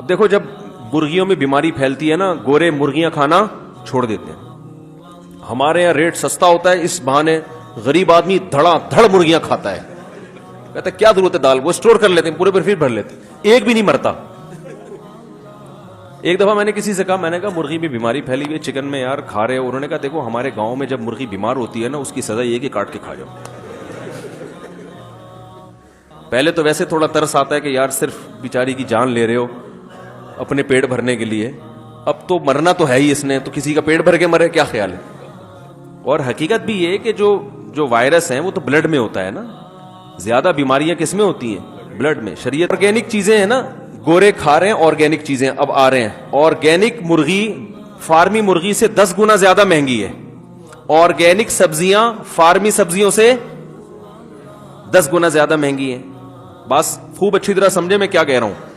اب دیکھو جب مرغیوں میں بیماری پھیلتی ہے نا, گورے مرغیاں کھانا چھوڑ دیتے ہیں. ہمارے یہاں ریٹ سستا ہوتا ہے, اس بہانے غریب آدمی دھڑا دھڑ مرغیاں کھاتا ہے. کہتا ہے کیا ضرورت ہے دال, وہ اسٹور کر لیتے ہیں, پورے پر پھر بھر لیتے ہیں, ایک بھی نہیں مرتا. ایک دفعہ میں نے کسی سے کہا, میں نے کہا مرغی میں بیماری پھیلی ہوئی ہے چکن میں یار, کھا رہے ہو؟ انہوں نے کہا دیکھو ہمارے گاؤں میں جب مرغی بیمار ہوتی ہے نا, اس کی سزا یہ کہ کاٹ کے کھا جاؤ. پہلے تو ویسے تھوڑا ترس آتا ہے کہ یار صرف بیچاری کی جان لے رہے ہو اپنے پیٹ بھرنے کے لیے, اب تو مرنا تو ہے ہی اس نے, تو کسی کا پیٹ بھر کے مرے, کیا خیال ہے؟ اور حقیقت بھی یہ کہ جو وائرس ہیں وہ تو بلڈ میں ہوتا ہے نا, زیادہ بیماریاں کس میں ہوتی ہیں؟ بلڈ میں. شریعت آرگینک چیزیں ہیں نا, گورے کھا رہے ہیں آرگینک چیزیں, اب آ رہے ہیں آرگینک مرغی فارمی مرغی سے 10 گنا زیادہ مہنگی ہے, آرگینک سبزیاں فارمی سبزیوں سے 10 گنا زیادہ مہنگی ہیں. بس خوب اچھی طرح سمجھے میں کیا کہہ رہا ہوں.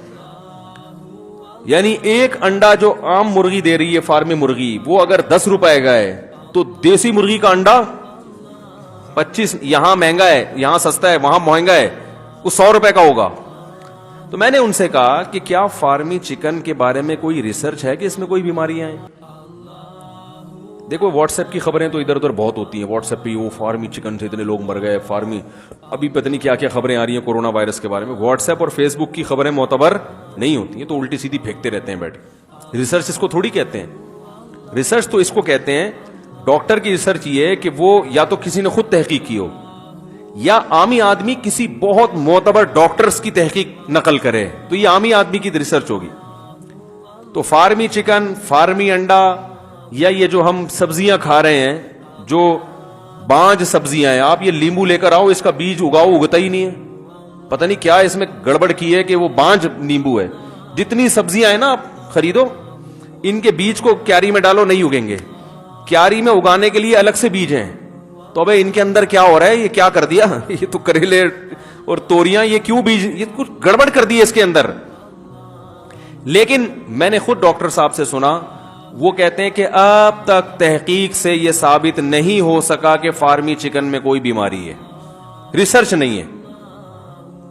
یعنی ایک انڈا جو عام مرغی دے رہی ہے فارمی مرغی, وہ اگر 10 روپے کا ہے تو دیسی مرغی کا انڈا 25, یہاں مہنگا ہے, یہاں سستا ہے, وہاں مہنگا ہے, وہ 100 روپے کا ہوگا. تو میں نے ان سے کہا کہ کیا فارمی چکن کے بارے میں کوئی ریسرچ ہے کہ اس میں کوئی بیماریاں ہیں؟ دیکھو واٹس ایپ کی خبریں تو ادھر ادھر بہت ہوتی ہیں, واٹس ایپ پہ وہ فارمی چکن سے اتنے لوگ مر گئے, فارمی, ابھی پتہ نہیں کیا کیا خبریں آ رہی ہیں کورونا وائرس کے بارے میں. واٹس ایپ اور فیس بک کی خبریں معتبر نہیں ہوتی ہیں, تو الٹی سیدھی پھینکتے رہتے ہیں بیٹھ. ریسرچ اس کو تھوڑی کہتے ہیں. ریسرچ تو اس کو کہتے ہیں, ڈاکٹر کی ریسرچ یہ ہے کہ وہ یا تو کسی نے خود تحقیق کی ہو, یا عامی آدمی کسی بہت معتبر ڈاکٹرز کی تحقیق نقل کرے, تو یہ عامی آدمی کی ریسرچ ہوگی. تو فارمی چکن, فارمی انڈا, یا یہ جو ہم سبزیاں کھا رہے ہیں جو بانج سبزیاں ہیں, آپ یہ لیمبو لے کر آؤ, اس کا بیج اگاؤ, اگتا ہی نہیں ہے. پتہ نہیں کیا اس میں گڑبڑ کی ہے کہ وہ بانج نیمبو ہے. جتنی سبزیاں ہیں نا آپ خریدو, ان کے بیج کو کیاری میں ڈالو, نہیں اگیں گے. کیاری میں اگانے کے لیے الگ سے بیج ہیں. تو ابے ان کے اندر کیا ہو رہا ہے, یہ کیا کر دیا, یہ تو کریلے اور توریاں, یہ کیوں بیج, یہ کچھ گڑبڑ کر دی ہے اس کے اندر. لیکن میں نے خود ڈاکٹر صاحب سے سنا, وہ کہتے ہیں کہ اب تک تحقیق سے یہ ثابت نہیں ہو سکا کہ فارمی چکن میں کوئی بیماری ہے, ریسرچ نہیں ہے.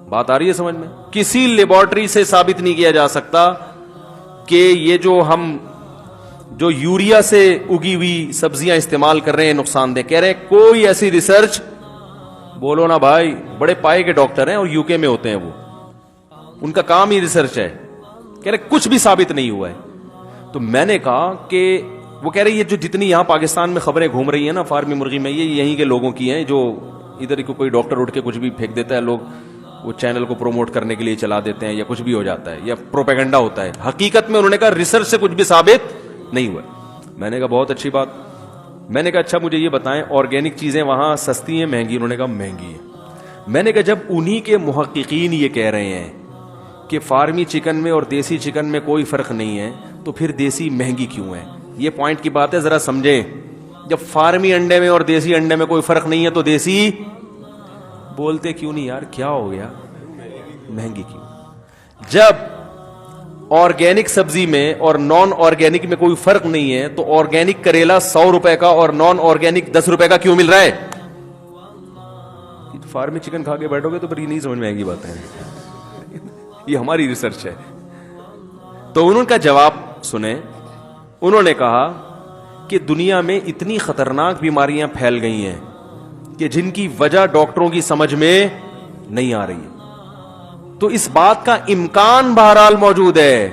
بات آ رہی ہے سمجھ میں؟ کسی لیبارٹری سے ثابت نہیں کیا جا سکتا کہ یہ جو یوریا سے اگی ہوئی سبزیاں استعمال کر رہے ہیں نقصان دہ, کہہ رہے ہیں کوئی ایسی ریسرچ, بولو نا بھائی, بڑے پائے کے ڈاکٹر ہیں اور UK میں ہوتے ہیں, وہ ان کا کام ہی ریسرچ ہے, کہہ رہے کچھ بھی ثابت نہیں ہوا ہے. تو میں نے کہا کہ وہ کہہ رہے یہ جو جتنی یہاں پاکستان میں خبریں گھوم رہی ہیں نا فارمی مرغی میں, یہ یہیں کے لوگوں کی ہیں, جو ادھر کو کوئی ڈاکٹر اٹھ کے کچھ بھی پھینک دیتا ہے, لوگ وہ چینل کو پروموٹ کرنے کے لیے چلا دیتے ہیں, یا کچھ بھی ہو جاتا ہے, یا پروپیگنڈا ہوتا ہے. حقیقت میں انہوں نے کہا ریسرچ سے کچھ بھی ثابت نہیں ہوا. میں نے کہا بہت اچھی بات. میں نے کہا اچھا مجھے یہ بتائیں آرگینک چیزیں وہاں سستی ہیں مہنگی؟ انہوں نے کہا مہنگی ہے. میں نے کہا جب انہی کے محققین یہ کہہ رہے ہیں کہ فارمی چکن میں اور دیسی چکن میں کوئی فرق نہیں ہے, تو پھر دیسی مہنگی کیوں ہے؟ یہ پوائنٹ کی بات ہے, ذرا سمجھیں. جب فارمی انڈے میں اور دیسی انڈے میں کوئی فرق نہیں ہے تو دیسی بولتے کیوں نہیں یار, کیا ہو گیا, مہنگی کیوں؟ جب آرگینک سبزی میں اور نان آرگینک میں کوئی فرق نہیں ہے تو آرگینک کریلا 100 روپے کا اور نان آرگینک 10 روپے کا کیوں مل رہا ہے؟ فارمی چکن کھا کے بیٹھو گے تو پھر یہ نہیں سمجھ میں آئے گی باتیں. یہ ہماری ریسرچ ہے. تو انہوں کا جواب سنیں. انہوں نے کہا کہ دنیا میں اتنی خطرناک بیماریاں پھیل گئی ہیں کہ جن کی وجہ ڈاکٹروں کی سمجھ میں نہیں آ رہی ہے. تو اس بات کا امکان بہرحال موجود ہے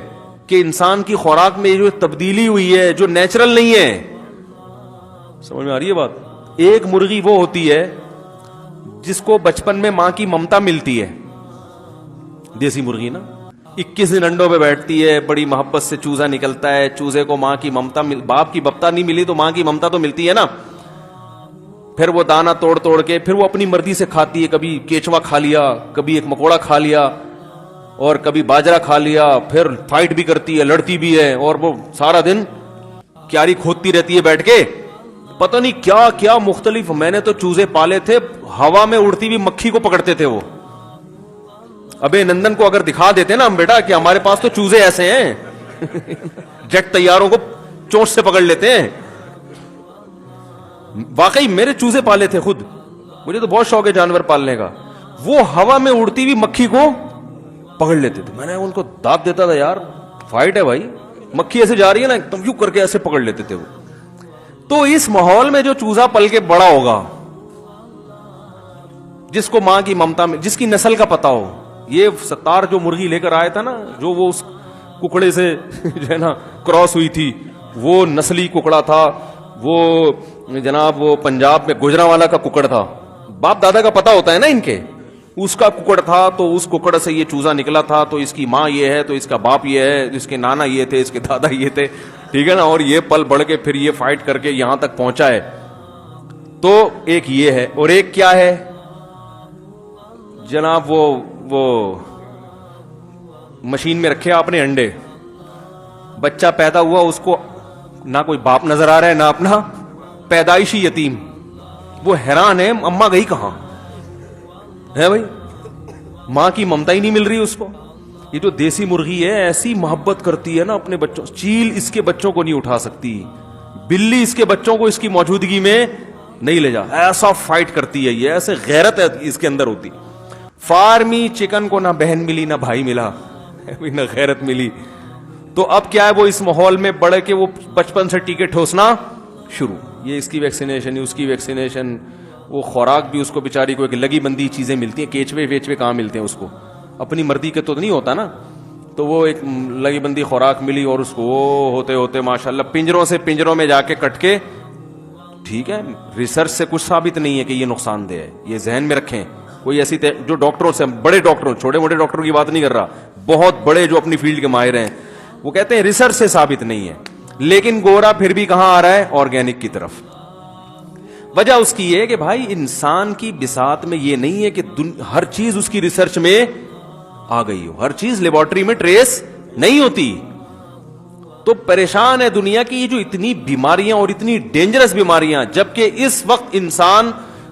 کہ انسان کی خوراک میں جو تبدیلی ہوئی ہے جو نیچرل نہیں ہے. سمجھ میں آ رہی ہے بات؟ ایک مرغی وہ ہوتی ہے جس کو بچپن میں ماں کی ممتا ملتی ہے, دیسی مرغی نا, 21 دن انڈوں پہ بیٹھتی ہے, بڑی محبت سے چوزا نکلتا ہے, چوزے کو ماں کی ممتا باپ کی ممتا نہیں ملی تو ماں کی ممتا تو ملتی ہے نا. پھر وہ دانا توڑ توڑ کے پھر وہ اپنی مرضی سے کھاتی ہے, کبھی کیچوا کھا لیا, کبھی ایک مکوڑا کھا لیا, اور کبھی باجرا کھا لیا. پھر فائٹ بھی کرتی ہے, لڑتی بھی ہے, اور وہ سارا دن کیاری کھودتی رہتی ہے بیٹھ کے, پتہ نہیں کیا کیا مختلف. میں نے تو چوزے پالے تھے, ہوا میں اڑتی ہوئی مکھی کو پکڑتے تھے وہ. ابے نندن کو اگر دکھا دیتے نا ہم بیٹا کہ ہمارے پاس تو چوزے ایسے ہیں, جیٹ طیاروں کو چونچ سے پکڑ لیتے ہیں. واقعی میرے چوزے پالے تھے خود, مجھے تو بہت شوق ہے جانور پالنے کا. وہ ہوا میں اڑتی ہوئی مکھی کو پکڑ لیتے تھے. میں نے ان کو داد دیتا تھا, یار فائٹ ہے بھائی, مکھی ایسے جا رہی ہے نا تم یوں کر کے ایسے پکڑ لیتے تھے وہ. تو اس ماحول میں جو چوزا پل کے بڑا ہوگا, جس کو ماں کی ممتا میں, جس کی نسل کا پتا ہو, یہ ستار جو مرغی لے کر آیا تھا نا, جو وہ اس ککڑے سے جو ہے نا کراس ہوئی تھی, وہ نسلی ککڑا تھا, وہ جناب وہ پنجاب میں گجرانوالا کا ککڑ تھا, باپ دادا کا پتا ہوتا ہے نا ان کے, اس کا ککڑ تھا, تو اس ککڑ سے یہ چوزا نکلا تھا, تو اس کی ماں یہ ہے, تو اس کا باپ یہ ہے, اس کے نانا یہ تھے, اس کے دادا یہ تھے, ٹھیک ہے نا, اور یہ پل بڑھ کے پھر یہ فائٹ کر کے یہاں تک پہنچا ہے. تو ایک یہ ہے, اور ایک کیا ہے جناب, وہ مشین میں رکھے آپ نے انڈے, بچہ پیدا ہوا, اس کو نہ کوئی باپ نظر آ رہا ہے نہ اپنا, پیدائشی یتیم, وہ حیران ہے اماں گئی کہاں ہے بھائی, ماں کی ممتا ہی نہیں مل رہی اس کو. یہ جو دیسی مرغی ہے ایسی محبت کرتی ہے نا اپنے بچوں, چیل اس کے بچوں کو نہیں اٹھا سکتی, بلی اس کے بچوں کو اس کی موجودگی میں نہیں لے جا, ایسا فائٹ کرتی ہے یہ, ایسے غیرت ہے اس کے اندر ہوتی. فارمی چکن کو نہ بہن ملی نہ بھائی ملا, نہ غیرت ملی. تو اب کیا ہے, وہ اس ماحول میں بڑھ کے وہ بچپن سے ٹیکے ٹھوسنا شروع, یہ اس کی ویکسینیشن, اس کی ویکسینیشن, وہ خوراک بھی اس کو بیچاری کو ایک لگی بندی چیزیں ملتی ہیں, کیچوے ویچوے کہاں ملتے ہیں اس کو, اپنی مرضی کے تو نہیں ہوتا نا, تو وہ ایک لگی بندی خوراک ملی, اور اس کو وہ ہوتے ہوتے ماشاءاللہ پنجروں سے پنجروں میں جا کے کٹ کے, ٹھیک ہے, ریسرچ سے کچھ ثابت نہیں ہے کہ یہ نقصان دہ ہے, یہ ذہن میں رکھیں. کوئی ایسی جو ڈاکٹروں سے, بڑے ڈاکٹروں, چھوٹے موٹے ڈاکٹروں کی بات نہیں کر رہا, بہت بڑے جو اپنی فیلڈ کے ماہر ہیں, وہ کہتے ہیں ریسرچ سے ثابت نہیں ہے. لیکن گورا پھر بھی کہاں آ رہا ہے, آرگینک کی طرف. وجہ اس کی یہ کہ بھائی انسان کی بساط میں یہ نہیں ہے کہ ہر چیز اس کی ریسرچ میں آ گئی ہو, ہر چیز لیبارٹری میں ٹریس نہیں ہوتی. تو پریشان ہے دنیا کی یہ جو اتنی بیماریاں اور اتنی ڈینجرس بیماریاں, جبکہ اس وقت انسان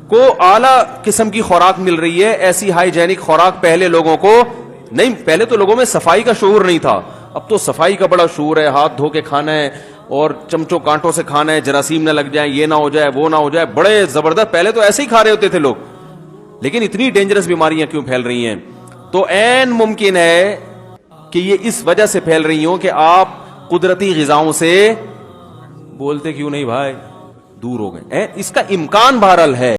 کو اعلیٰ قسم کی خوراک مل رہی ہے, ایسی ہائیجینک خوراک پہلے لوگوں کو نہیں, پہلے تو لوگوں میں صفائی کا شعور نہیں تھا, اب تو صفائی کا بڑا شعور ہے, ہاتھ دھو کے کھانا ہے, اور چمچوں کانٹوں سے کھانا ہے, جراثیم نہ لگ جائیں, یہ نہ ہو جائے, وہ نہ ہو جائے, بڑے زبردست. پہلے تو ایسے ہی کھا رہے ہوتے تھے لوگ, لیکن اتنی ڈینجرس بیماریاں کیوں پھیل رہی ہیں؟ تو عین ممکن ہے کہ یہ اس وجہ سے پھیل رہی ہوں کہ آپ قدرتی غذاؤں سے, بولتے کیوں نہیں بھائی, دور ہو گئے. اس کا امکان بہرحال ہے.